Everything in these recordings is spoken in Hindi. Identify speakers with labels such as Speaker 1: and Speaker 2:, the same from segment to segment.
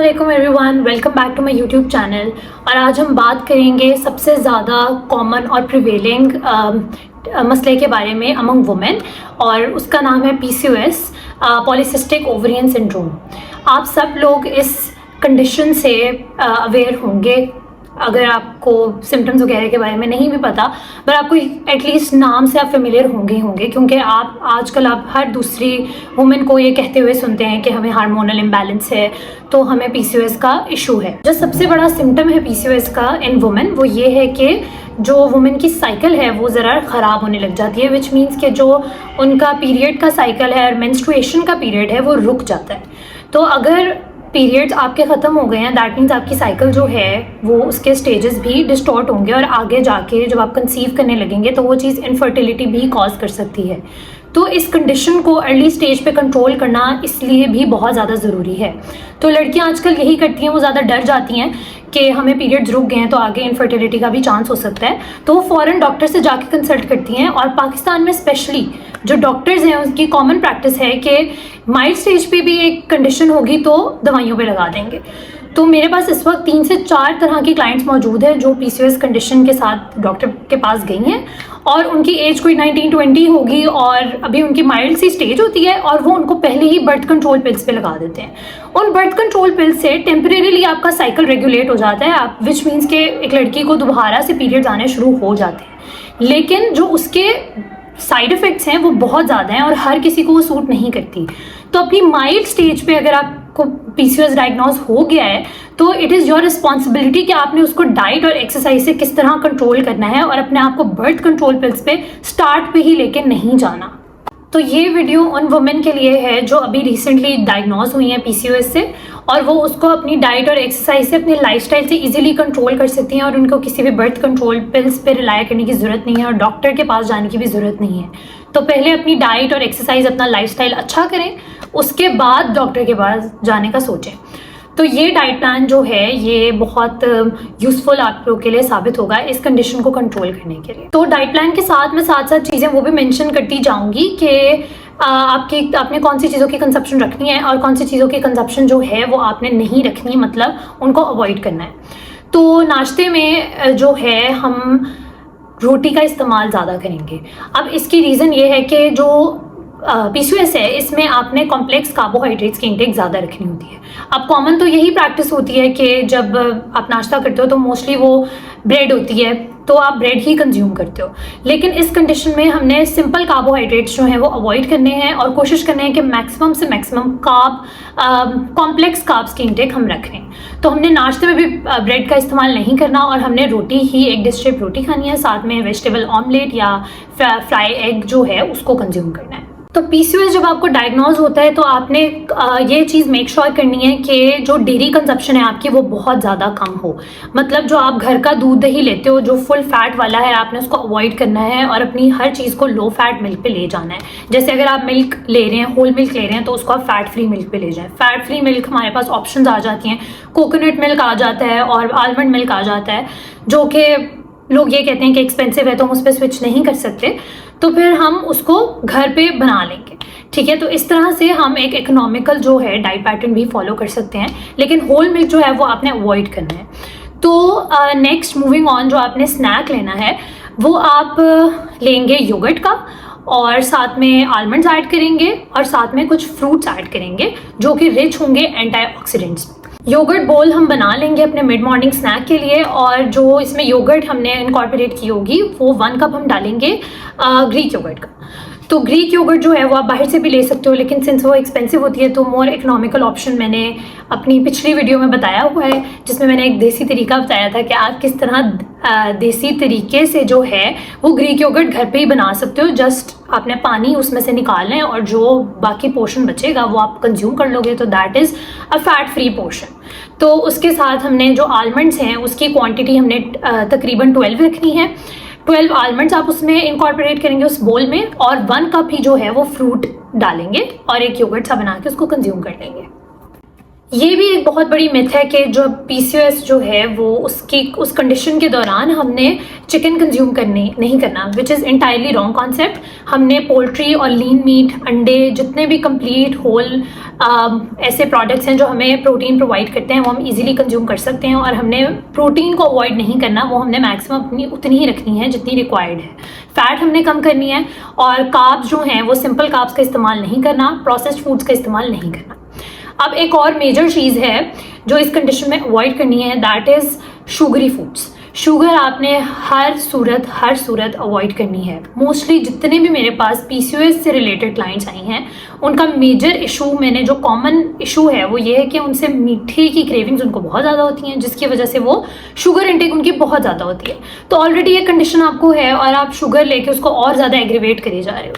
Speaker 1: अस्सलामुअलैकुम everyone, welcome back to my YouTube channel. और आज हम बात करेंगे सबसे ज़्यादा कॉमन और प्रिवेलिंग मसले के बारे में अमंग वुमेन, और उसका नाम है PCOS, पॉलीसिस्टिक ओवरियन सिंड्रोम। आप सब लोग इस कंडीशन से अवेयर होंगे। अगर आपको सिम्टम्स वगैरह के बारे में नहीं भी पता, पर आपको एटलीस्ट नाम से आप फेमिलियर होंगे क्योंकि आप आजकल हर दूसरी वुमेन को ये कहते हुए सुनते हैं कि हमें हार्मोनल इम्बैलेंस है, तो हमें PCOS का इशू है। जो सबसे बड़ा सिम्टम है PCOS का इन वुमेन, वो ये है कि जो वुमेन की साइकिल है वो ज़रा ख़राब होने लग जाती है, विच मीन्स कि जो उनका पीरियड का साइकिल है और मेंस्ट्रुएशन का पीरियड है वो रुक जाता है। तो अगर पीरियड्स आपके ख़त्म हो गए हैं, दैट मीन्स आपकी साइकिल जो है वो उसके स्टेजेस भी डिस्टॉर्ट होंगे, और आगे जाके जब आप कंसीव करने लगेंगे तो वो चीज़ इनफर्टिलिटी भी कॉज कर सकती है। तो इस कंडीशन को अर्ली स्टेज पे कंट्रोल करना इसलिए भी बहुत ज़्यादा ज़रूरी है। तो लड़कियां आजकल यही करती हैं, वो ज़्यादा डर जाती हैं कि हमें पीरियड्स रुक गए हैं तो आगे इनफर्टिलिटी का भी चांस हो सकता है, तो वो फ़ौरन डॉक्टर से जाके कंसल्ट करती हैं। और पाकिस्तान में स्पेशली जो डॉक्टर्स हैं उनकी कॉमन प्रैक्टिस है कि माइल्ड स्टेज पे भी एक कंडीशन होगी तो दवाइयों पे लगा देंगे। तो मेरे पास इस वक्त 3 से 4 तरह की क्लाइंट्स मौजूद हैं जो PCOS कंडीशन के साथ डॉक्टर के पास गई हैं, और उनकी एज कोई 19-20 होगी और अभी उनकी माइल्ड सी स्टेज होती है, और वो उनको पहले ही बर्थ कंट्रोल पिल्स पे लगा देते हैं। उन बर्थ कंट्रोल पिल्स से टेम्परेरीली आपका साइकिल रेगुलेट हो जाता है, विच मीन्स के एक लड़की को दोबारा से पीरियड्स आने शुरू हो जाते हैं, लेकिन जो उसके साइड इफ़ेक्ट्स हैं वो बहुत ज़्यादा हैं और हर किसी को वो सूट नहीं करती। तो अपनी माइल्ड स्टेज पे अगर आपको PCOS डायग्नोज हो गया है तो इट इज़ योर रिस्पॉन्सिबिलिटी कि आपने उसको डाइट और एक्सरसाइज से किस तरह कंट्रोल करना है, और अपने आप को बर्थ कंट्रोल पिल्स पे स्टार्ट पे ही लेके नहीं जाना। तो ये वीडियो उन वुमेन के लिए है जो अभी रिसेंटली डायग्नोज हुई हैं PCOS से, और वो उसको अपनी डाइट और एक्सरसाइज से, अपने लाइफस्टाइल से इजीली कंट्रोल कर सकती हैं, और उनको किसी भी बर्थ कंट्रोल पिल्स पे रिलाय करने की ज़रूरत नहीं है और डॉक्टर के पास जाने की भी ज़रूरत नहीं है। तो पहले अपनी डाइट और एक्सरसाइज, अपना लाइफस्टाइल अच्छा करें, उसके बाद डॉक्टर के पास जाने का सोचें। तो ये डाइट प्लान जो है ये बहुत यूज़फुल आप लोग के लिए साबित होगा इस कंडीशन को कंट्रोल करने के लिए। तो डाइट प्लान के साथ मैं साथ चीज़ें वो भी मेंशन करती जाऊंगी कि आपने कौन सी चीज़ों की कंजप्शन रखनी है और कौन सी चीज़ों की कंजप्शन जो है वो आपने नहीं रखनी, मतलब उनको अवॉइड करना है। तो नाश्ते में जो है हम रोटी का इस्तेमाल ज़्यादा करेंगे। अब इसकी रीज़न ये है कि जो PCOS है इसमें आपने कॉम्प्लेक्स कार्बोहाइड्रेट्स की इंटेक ज़्यादा रखनी होती है। अब कॉमन तो यही प्रैक्टिस होती है कि जब आप नाश्ता करते हो तो मोस्टली वो ब्रेड होती है, तो आप ब्रेड ही कंज्यूम करते हो, लेकिन इस कंडीशन में हमने सिंपल कार्बोहाइड्रेट्स जो हैं वो अवॉइड करने हैं और कोशिश करने हैं कि मैक्सिमम से मैक्सिमम कॉम्प्लेक्स कार्ब्स की इंटेक हम रखें। तो हमने नाश्ते में भी ब्रेड का इस्तेमाल नहीं करना, और हमने रोटी ही, एक डिश शेप रोटी खानी है, साथ में वेजिटेबल ऑमलेट या फ्राई एग जो है उसको कंज्यूम करना है। तो PCOS जब आपको डायग्नोज होता है तो आपने ये चीज़ मेक श्योर करनी है कि जो डेयरी कंजप्शन है आपकी वो बहुत ज़्यादा कम हो। मतलब जो आप घर का दूध दही लेते हो जो फुल फैट वाला है, आपने उसको अवॉइड करना है और अपनी हर चीज़ को लो फैट मिल्क पे ले जाना है। जैसे अगर आप मिल्क ले रहे हैं, होल मिल्क ले रहे हैं, तो उसको आप फैट फ्री मिल्क पे ले जाएं। फैट फ्री मिल्क हमारे पास ऑप्शंस आ जाती हैं, कोकोनट मिल्क आ जाता है और आलमंड मिल्क आ जाता है, जो कि लोग ये कहते हैं कि एक्सपेंसिव है तो हम उस पर स्विच नहीं कर सकते, तो फिर हम उसको घर पे बना लेंगे। ठीक है, तो इस तरह से हम एक इकोनॉमिकल जो है डाइट पैटर्न भी फॉलो कर सकते हैं, लेकिन होल मिल्क जो है वो आपने अवॉइड करना है। तो नेक्स्ट मूविंग ऑन, जो आपने स्नैक लेना है वो आप लेंगे योगर्ट का, और साथ में आलमंड्स ऐड करेंगे और साथ में कुछ फ्रूट्स ऐड करेंगे जो कि रिच होंगे एंटीऑक्सीडेंट्स। योगर्ट बोल हम बना लेंगे अपने मिड मॉर्निंग स्नैक के लिए, और जो इसमें योगर्ट हमने इनकॉर्पोरेट की होगी वो 1 कप हम डालेंगे ग्रीक योगर्ट का। तो ग्रीक योगर्ट जो है वो आप बाहर से भी ले सकते हो, लेकिन सिंस वो एक्सपेंसिव होती है तो मोर इकोनॉमिकल ऑप्शन मैंने अपनी पिछली वीडियो में बताया हुआ है, जिसमें मैंने एक देसी तरीका बताया था कि आप किस तरह देसी तरीके से जो है वो ग्रीक योगर्ट घर पे ही बना सकते हो। जस्ट आपने पानी उसमें से निकालना है और जो बाकी पोर्शन बचेगा वो आप कंज्यूम कर लोगे, तो that is a fat free portion. तो उसके साथ हमने जो आलमंड्स हैं उसकी क्वांटिटी हमने तकरीबन 12 रखनी है। 12 आलमंड्स आप उसमें इनकॉर्पोरेट करेंगे उस बोल में, और 1 कप ही जो है वो फ्रूट डालेंगे और एक योगर्ट सा बना के उसको कंज्यूम कर लेंगे। ये भी एक बहुत बड़ी मिथ है कि जो PCOS जो है वो उस कंडीशन के दौरान हमने चिकन कंज्यूम नहीं करना, which is entirely wrong concept. हमने पोल्ट्री और लीन मीट, अंडे, जितने भी कंप्लीट होल ऐसे प्रोडक्ट्स हैं जो हमें प्रोटीन प्रोवाइड करते हैं वो हम इजीली कंज्यूम कर सकते हैं, और हमने प्रोटीन को अवॉइड नहीं करना, वो हमने मैक्सिमम अपनी उतनी ही रखनी है जितनी रिक्वायर्ड है। फैट हमने कम करनी है, और कार्ब्स जो हैं वो सिंपल कार्ब्स का इस्तेमाल नहीं करना, प्रोसेस्ड फूड्स का इस्तेमाल नहीं करना। अब एक और मेजर चीज़ है जो इस कंडीशन में अवॉइड करनी है, that is sugary foods. Sugar आपने हर सूरत अवॉइड करनी है। मोस्टली जितने भी मेरे पास PCOS से रिलेटेड क्लाइंट्स आई हैं, उनका मेजर इशू, मैंने जो कॉमन इशू है वो ये है कि उनसे मीठे की क्रेविंग्स उनको बहुत ज़्यादा होती हैं, जिसकी वजह से वो शुगर इंटेक उनकी बहुत ज़्यादा होती है। तो ऑलरेडी ये कंडीशन आपको है और आप शुगर लेके उसको और ज़्यादा एग्रीवेट करे जा रहे हो।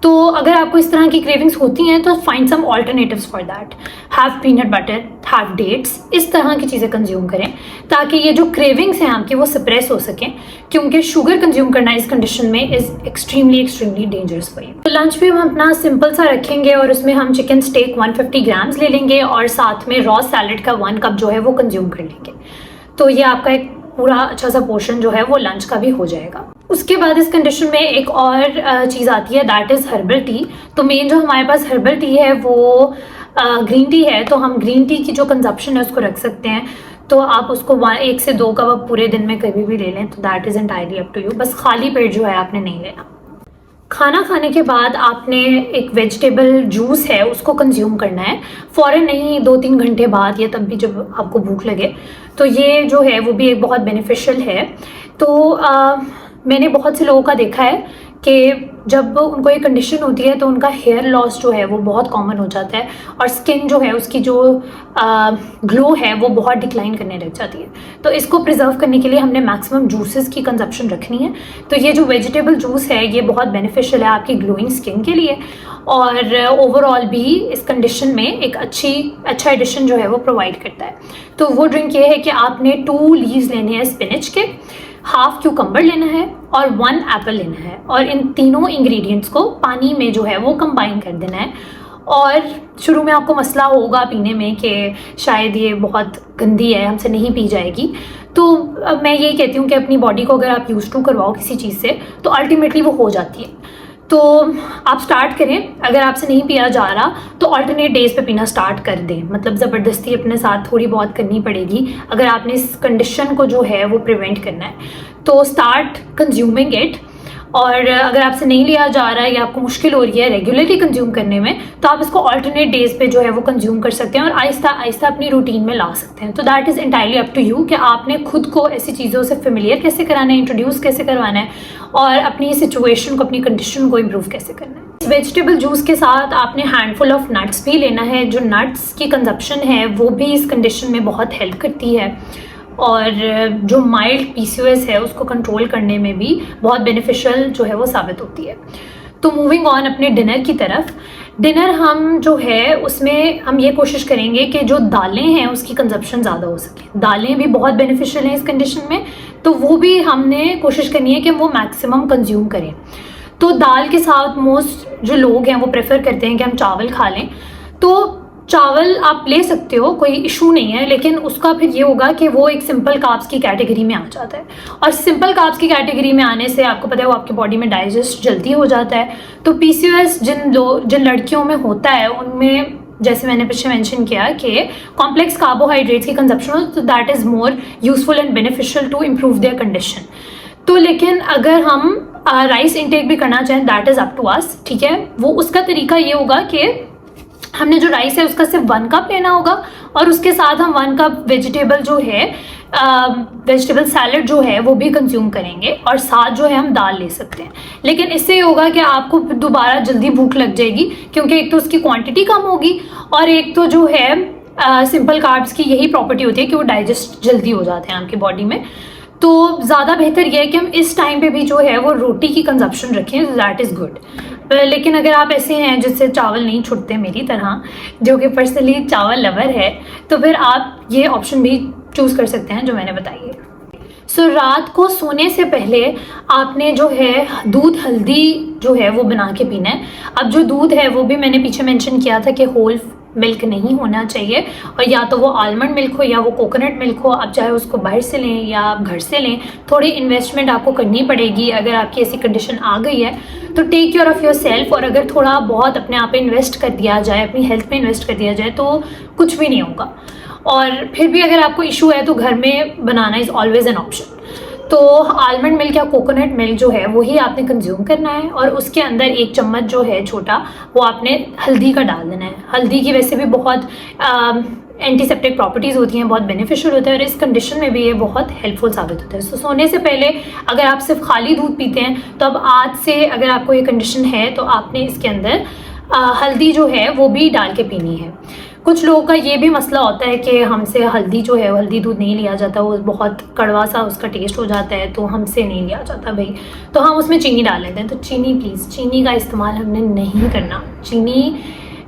Speaker 1: तो अगर आपको इस तरह की क्रेविंग्स होती हैं तो find some alternatives for that. Have peanut butter, have dates, इस तरह की चीज़ें कंज्यूम करें ताकि ये जो क्रेविंग्स हैं आपकी वो सप्रेस हो सकें, क्योंकि शुगर कंज्यूम करना इस कंडीशन में is extremely dangerous for you. तो लंच पे हम अपना सिंपल सा रखेंगे और उसमें हम चिकन स्टेक 150 ग्राम्स ले लेंगे और साथ में रॉ सैलड का 1 कप जो है वो कंज्यूम कर लेंगे। तो ये आपका एक पूरा अच्छा सा पोर्शन जो है वो लंच का भी हो जाएगा। उसके बाद इस कंडीशन में एक और चीज़ आती है, दैट इज़ हर्बल टी। तो मेन जो हमारे पास हर्बल टी है वो ग्रीन टी है। तो हम ग्रीन टी की जो कंजप्शन है उसको रख सकते हैं। तो आप उसको 1 से 2 कप आप पूरे दिन में कभी भी ले लें, तो that is entirely up to you. बस खाली पेट जो है आपने नहीं लेना। खाना खाने के बाद आपने एक वेजिटेबल जूस है उसको कंज्यूम करना है, फ़ौरन नहीं, 2-3 घंटे बाद या तब भी जब आपको भूख लगे। तो ये जो है वो भी एक बहुत बेनिफिशियल है। तो मैंने बहुत से लोगों का देखा है कि जब उनको ये कंडीशन होती है तो उनका हेयर लॉस जो है वो बहुत कॉमन हो जाता है और स्किन जो है उसकी जो ग्लो है वो बहुत डिक्लाइन करने लग जाती है। तो इसको प्रिजर्व करने के लिए हमने मैक्सिमम जूसेस की कंजप्शन रखनी है। तो ये जो वेजिटेबल जूस है ये बहुत बेनिफिशियल है आपकी ग्लोइंग स्किन के लिए, और ओवरऑल भी इस कंडीशन में एक अच्छा एडिशन जो है वो प्रोवाइड करता है। तो वो ड्रिंक ये है कि आपने 2 लीव्स लेने हैं स्पिनच के, हाफ क्यूकम्बर लेना है और 1 एप्पल लेना है, और इन तीनों इंग्रेडिएंट्स को पानी में जो है वो कंबाइन कर देना है। और शुरू में आपको मसला होगा पीने में कि शायद ये बहुत गंदी है, हमसे नहीं पी जाएगी। तो मैं यही कहती हूँ कि अपनी बॉडी को अगर आप यूज टू करवाओ किसी चीज़ से तो अल्टीमेटली वो हो जाती है। तो आप स्टार्ट करें, अगर आपसे नहीं पिया जा रहा तो अल्टरनेट डेज पे पीना स्टार्ट कर दें। मतलब ज़बरदस्ती अपने साथ थोड़ी बहुत करनी पड़ेगी अगर आपने इस कंडीशन को जो है वो प्रिवेंट करना है। तो स्टार्ट कंज्यूमिंग इट, और अगर आपसे नहीं लिया जा रहा है या आपको मुश्किल हो रही है रेगुलरली कंज्यूम करने में, तो आप इसको अल्टरनेट डेज पे जो है वो कंज्यूम कर सकते हैं और आहिस्ता आहिस्ता अपनी रूटीन में ला सकते हैं। तो that is entirely up to you कि आपने खुद को ऐसी चीज़ों से फेमिलियर कैसे कराना है, इंट्रोड्यूस कैसे करवाना है, और अपनी सिचुएशन को, अपनी कंडीशन को इम्प्रूव कैसे करना है। वेजिटेबल जूस के साथ आपने हैंडफुल ऑफ नट्स भी लेना है। जो नट्स की कंजप्शन है वो भी इस कंडीशन में बहुत हेल्प करती है, और जो माइल्ड PCOS है उसको कंट्रोल करने में भी बहुत बेनिफिशियल जो है वो साबित होती है। तो मूविंग ऑन अपने डिनर की तरफ। डिनर हम जो है उसमें हम ये कोशिश करेंगे कि जो दालें हैं उसकी कंजप्शन ज़्यादा हो सके। दालें भी बहुत बेनिफिशियल हैं इस कंडीशन में, तो वो भी हमने कोशिश करनी है कि वो मैक्सिमम कंज्यूम करें। तो दाल के साथ मोस्ट जो लोग हैं वो प्रेफर करते हैं कि हम चावल खा लें। तो चावल आप ले सकते हो, कोई इशू नहीं है, लेकिन उसका फिर ये होगा कि वो एक सिंपल कार्ब्स की कैटेगरी में आ जाता है, और सिंपल कार्ब्स की कैटेगरी में आने से आपको पता है वो आपकी बॉडी में डाइजेस्ट जल्दी हो जाता है। तो PCOS जिन लड़कियों में होता है उनमें, जैसे मैंने पीछे मेंशन किया कि कॉम्प्लेक्स कार्बोहाइड्रेट्स की कंजप्शन हो, तो that is more useful and beneficial to improve their condition. तो लेकिन अगर हम राइस इनटेक भी करना चाहें, that is up to us, ठीक है। वो उसका तरीका ये होगा कि हमने जो राइस है उसका सिर्फ 1 कप लेना होगा, और उसके साथ हम 1 कप वेजिटेबल जो है वेजिटेबल सैलड जो है वो भी कंज्यूम करेंगे, और साथ जो है हम दाल ले सकते हैं। लेकिन इससे ये होगा कि आपको दोबारा जल्दी भूख लग जाएगी, क्योंकि एक तो उसकी क्वांटिटी कम होगी, और एक तो जो है सिंपल कार्ब्स की यही प्रॉपर्टी होती है कि वो डाइजेस्ट जल्दी हो जाते हैं आपकी बॉडी में। तो ज़्यादा बेहतर यह है कि हम इस टाइम पे भी जो है वो रोटी की कंजप्शन रखें, दैट इज़ गुड। लेकिन अगर आप ऐसे हैं जिससे चावल नहीं छूटते मेरी तरह, जो कि पर्सनली चावल लवर है, तो फिर आप ये ऑप्शन भी चूज़ कर सकते हैं जो मैंने बताई है। सो रात को सोने से पहले आपने जो है दूध हल्दी जो है वो बना के पीना है। अब जो दूध है वो भी मैंने पीछे मेंशन किया था कि होल मिल्क नहीं होना चाहिए, और या तो वो आलमंड मिल्क हो या वो कोकोनट मिल्क हो, आप चाहे उसको बाहर से लें या आप घर से लें। थोड़ी इन्वेस्टमेंट आपको करनी पड़ेगी अगर आपकी ऐसी कंडीशन आ गई है, तो take care of yourself. और अगर थोड़ा बहुत अपने आप पे इन्वेस्ट कर दिया जाए, अपनी हेल्थ पे इन्वेस्ट कर दिया जाए, तो कुछ भी नहीं होगा। और फिर भी अगर आपको इशू है तो घर में बनाना इज़ ऑलवेज़ एन ऑप्शन। तो आलमंड मिल्क या कोकोनट मिल्क जो है वही आपने कंज्यूम करना है, और उसके अंदर 1 चम्मच जो है छोटा, वो आपने हल्दी का डाल देना है। हल्दी की वैसे भी बहुत एंटीसेप्टिक प्रॉपर्टीज़ होती हैं, बहुत बेनिफिशियल होता है, और इस कंडीशन में भी ये बहुत हेल्पफुल साबित होता है। तो सोने से पहले अगर आप सिर्फ खाली दूध पीते हैं, तो अब आज से अगर आपको ये कंडीशन है तो आपने इसके अंदर हल्दी जो है वो भी डाल के पीनी है। कुछ लोगों का ये भी मसला होता है कि हमसे हल्दी जो है, हल्दी दूध नहीं लिया जाता, वो बहुत कड़वा सा उसका टेस्ट हो जाता है, तो हमसे नहीं लिया जाता भाई, तो हम उसमें चीनी डाल लेते हैं। तो चीनी प्लीज़, चीनी का इस्तेमाल हमने नहीं करना।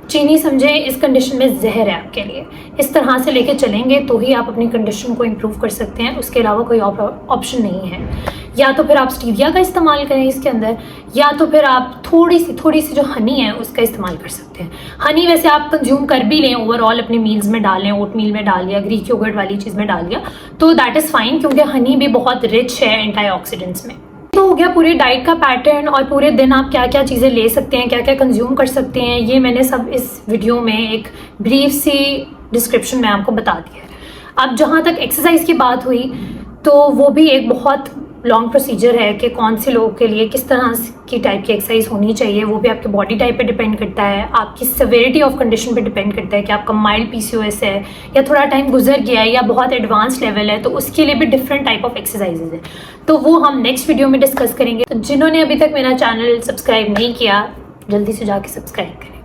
Speaker 1: चीनी समझे इस कंडीशन में जहर है आपके लिए। इस तरह से लेके चलेंगे तो ही आप अपनी कंडीशन को इम्प्रूव कर सकते हैं, उसके अलावा कोई ऑप्शन नहीं है। या तो फिर आप स्टीविया का इस्तेमाल करें इसके अंदर, या तो फिर आप थोड़ी सी जो हनी है उसका इस्तेमाल कर सकते हैं। हनी वैसे आप कंज्यूम कर भी लें, ओवरऑल अपने मील्स में डालें, ओट मील में डाल लिया, ग्रीक योगर्ट वाली चीज़ में डाल लिया, तो दैट इज़ फाइन, क्योंकि हनी भी बहुत रिच है एंटीऑक्सीडेंट्स में। तो हो गया पूरे डाइट का पैटर्न, और पूरे दिन आप क्या क्या चीज़ें ले सकते हैं, क्या क्या कंज्यूम कर सकते हैं, ये मैंने सब इस वीडियो में एक ब्रीफ सी डिस्क्रिप्शन में आपको बता दिया है। अब जहाँ तक एक्सरसाइज की बात हुई, तो वो भी एक बहुत लॉन्ग प्रोसीजर है कि कौन से लोगों के लिए किस तरह की टाइप की एक्सरसाइज होनी चाहिए। वो भी आपके बॉडी टाइप पे डिपेंड करता है, आपकी सेवेरिटी ऑफ कंडीशन पे डिपेंड करता है कि आपका माइल्ड PCOS है या थोड़ा टाइम गुजर गया है या बहुत एडवांस लेवल है, तो उसके लिए भी डिफरेंट टाइप ऑफ एक्सरसाइजेज है। तो वो हम नेक्स्ट वीडियो में डिस्कस करेंगे। तो जिन्होंने अभी तक मेरा चैनल सब्सक्राइब नहीं किया, जल्दी से जाके सब्सक्राइब करें।